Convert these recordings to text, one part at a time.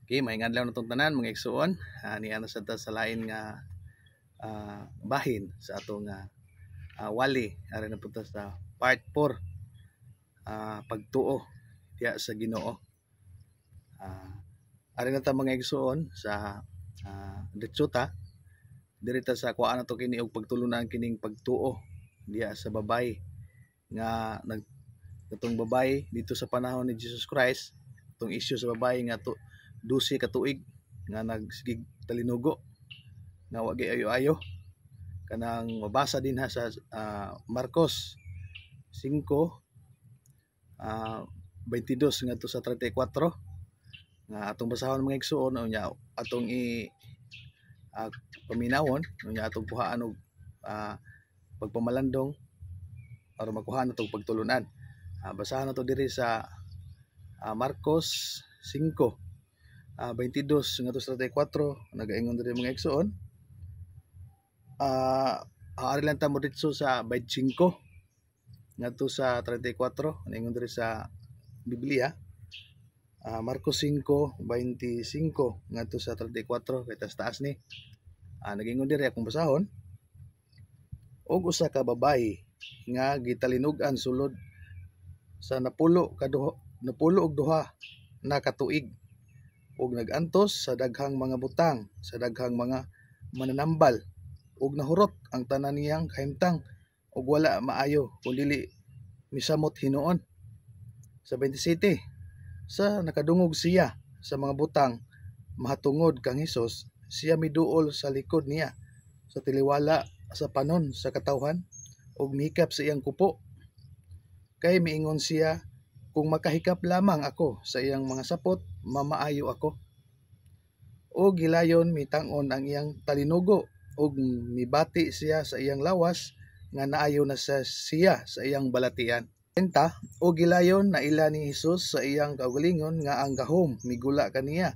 Okay, maayong adlaw natong tanan mga igsoon. Niya na sa lain nga bahin sa atong wali aron na punta sa part 4 pagtuo diya sa Ginoo. Aron na ta mga igsoon sa ditsuta dirita sa kuan nato kini og pagtulunan kining pagtuo diya sa babay nga katong babay dito sa panahon ni Jesus Christ. Itong issue sa babay nga 12 ka tuig nga nagsigig talinugo nga wa gyud ayo-ayo kanang mabasa din ha sa Marcos 5 22 ngadto sa 34 nga atong basahon mga igsoon unya atong paminawon unya atong kuhaan og pagpamalandong para makuha natong pagtulunan. Basahan nato diri sa Marcos 5 22 ngadto sa 34 nagaingon diri mga igsoon. Ari lang ta mo dito sa 25 ngadto sa 34 naingon diri sa Biblia. Marcos 5:25 ngadto sa 34 kay taas ni. Nagingon diri akong basahon. Og usa ka babayi nga gitalinog-an sulod sa napulo og duha na katuig ug nagantos sa daghang mga butang sa daghang mga mananambal ug nahurot ang tanan niyang kahimtang ug wala maayo kun dili misamot hinuon. Sa 27 sa nakadungog siya sa mga butang mahatungod kang Hesus, siya miduol sa likod niya sa tiliwala sa panon sa katawhan ug mihikap sa iyang kupo. Kay miingon siya, kung makahikap lamang ako sa iyang mga sapot, mamaayo ako. O gilayon mitang-on ang iyang talinugo ug mibati siya sa iyang lawas nga naayo na siya sa iyang balatian. O gilayon na ila ni Hesus sa iyang kaugalingon nga ang gahom migula kaniya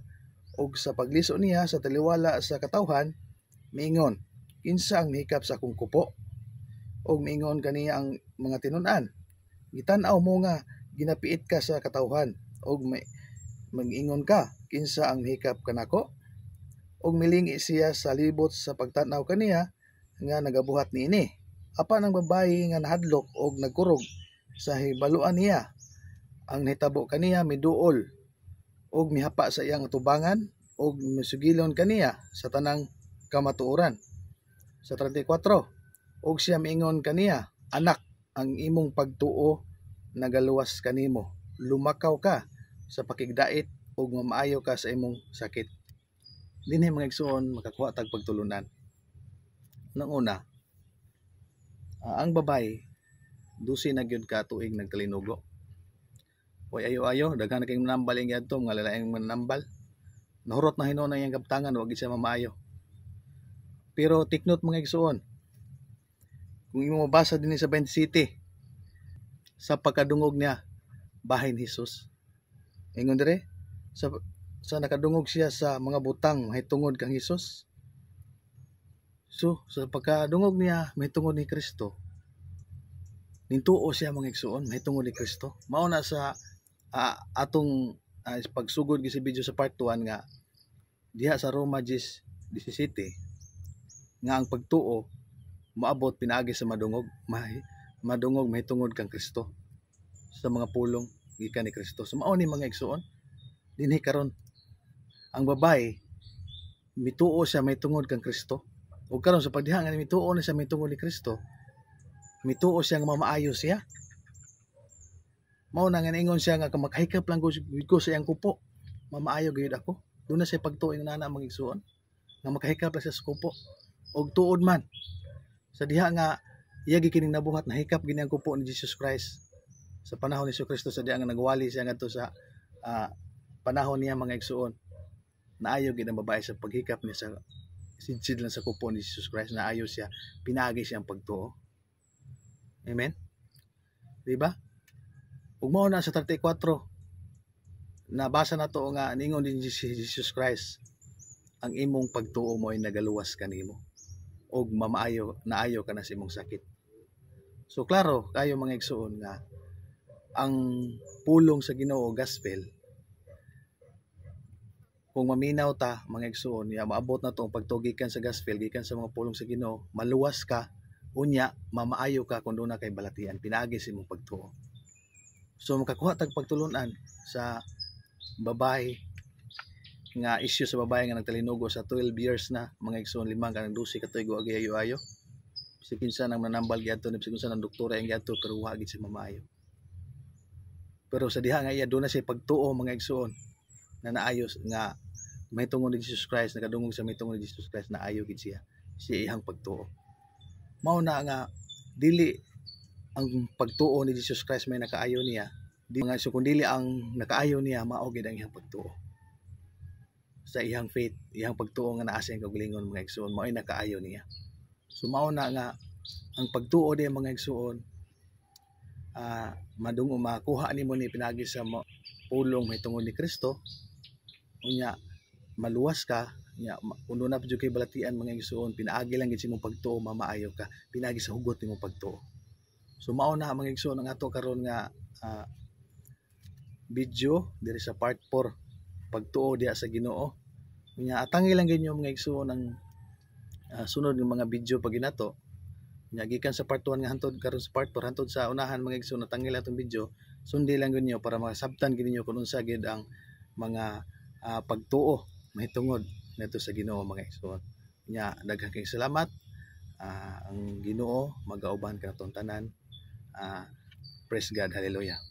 ug sa pagliso niya sa taliwala sa katawhan miingon, kinsa ang mihikap sa akong kupo? Og miingon kaniya ang mga tinun-an, gitan-aw mo nga ginapiit ka sa katawhan og mag-ingon ka, kinsa ang mihikap kanako? Og milingi siya sa libot sa pagtan-aw kaniya nga nagabuhat niini. Apan ang babayi nga nahadlok og nagkurog sa hibaluan niya, ang nahitabo kaniya miduol og mihapa sa iyang atubangan og misugilon kaniya sa tanang kamatuoran. Sa 34 og siya miingon kaniya, anak, ang imong pagtuo nagaluwas kanimo, lumakaw ka sa pakigdait ug mamaayo ka sa imong sakit. Dinhi mga igsoon makakuha tag pagtulunan. Nang una, ang babay 12 na gyud ka tuig nagtalinugo. Way ayo-ayo daghan na kay manambal ing adto mga lalaing manambal. Nahurot na hinuon ang iyang kaptangan wa gid siya mamaayo. Pero take note mga igsoon, kung imo mabasa din sa 27 sa pagkadungog niya bahin Hesus. Ingon dire sa nakadungog siya sa mga butang mahitungod kang Hesus. So sa pagkadungog niya mahitungod ni Kristo, nintuo siya mga igsoon mahitungod ni Kristo. Mao na sa atong pagsugod gi sa video sa part 1 nga diha sa Roma 10:17 nga ang pagtuo maabot pinaagi sa madungog mahitungod kang Kristo sa mga pulong gikan ni Kristo. So mao ni mga igsoon dinhi karon ang babae mituo siya mahitungod kang Kristo ug karon sa pagdiha nga mituo na siya mahitungod ni Kristo, mituo siya nga mamaayo siya. Mao na nga ingon siya nga kung makahikap lang ko sa iyang kupo, mamaayo gyud ako. Doon na siya pagtuo ng nana mga igsoon nga makahikap lang siya sa kupo og tuod man sa diha nga iya gikining nabuhat na hikap gini ang kupo ni Jesus Christ sa panahon ni Jesus Kristo. Sa diha nga nagwali siya ngadto sa panahon niya mga igsoon, naayo gid ang babae sa paghikap niya sa sidsid lang sa kupo ni Jesus Christ, naayo siya, pinaagi siyang pagtuo. Amen, di ba? Ug mao na sa 34 nabasa nato nga ningon din si Jesus Christ, ang imong pagtuo mo ay nagaluwas kanimo og naayo ka na sa imong sakit. So klaro kayo mga igsoon nga ang pulong sa Ginoo gospel kung maminaw ta mga igsoon, ya maabot na to ang pagtugikan sa gospel gikan sa mga pulong sa Ginoo, maluwas ka unya mamaayo ka kung doon na kay balatian pinaagi sa imong pagtuo. So makakuha tag pagtulunan sa babae nga issue sa babae nga nagtalinugo sa 12 years na mga igsoon, 5 kanang 12 ka tuig wa ayo-ayo. Bisag kinsa nang nanambal gyudto, bisag kinsa nang doktora ang gyudto pero wa gid siya mamaayo. Pero sa diha nga iya doon na siya pagtuo mga igsoon na naayos nga may tungod ni Jesus Christ, nakadungog sa may tungod ni Jesus Christ na ayo gid siya iyang pagtuo. Mao na nga dili ang pagtuo ni Jesus Christ may nakaayo niya, di mga so kung dili ang nakaayo niya mao gid ang iyang pagtuo. Sa iyang faith, iyang pagtuo nga naa sa iyang kaugalingon mga igsoon, mao ay nakaayo niya. So mao na nga ang pagtuo diya mga igsoon, madungo makuha nimo ni pinagi sa pulong may tungod ni Kristo, unya maluwas ka nya kuno na pud kay balatian mga igsoon, pinaagi lang gid imong pagtuo mamaayo ka, pinaagi sa hugot nimong pagtuo. So mao na mga igsoon ang ato karon nga video diri sa part 4 pagtuo diha sa Ginoo. Unya atangi lang gid mga igsoon ang sunod ng mga video pag inato. Nya gikan sa part 1 nga hantod karon sa part 4 hantod sa unahan mga igsoon natangi lang atong video, sundi lang gid niyo para makasabtan gid niyo kung unsa gid ang mga pagtuo mahitungod ngadto sa Ginoo mga igsoon. Nya daghang kay salamat. Ang Ginoo magauban kanatong tanan. Praise God, hallelujah.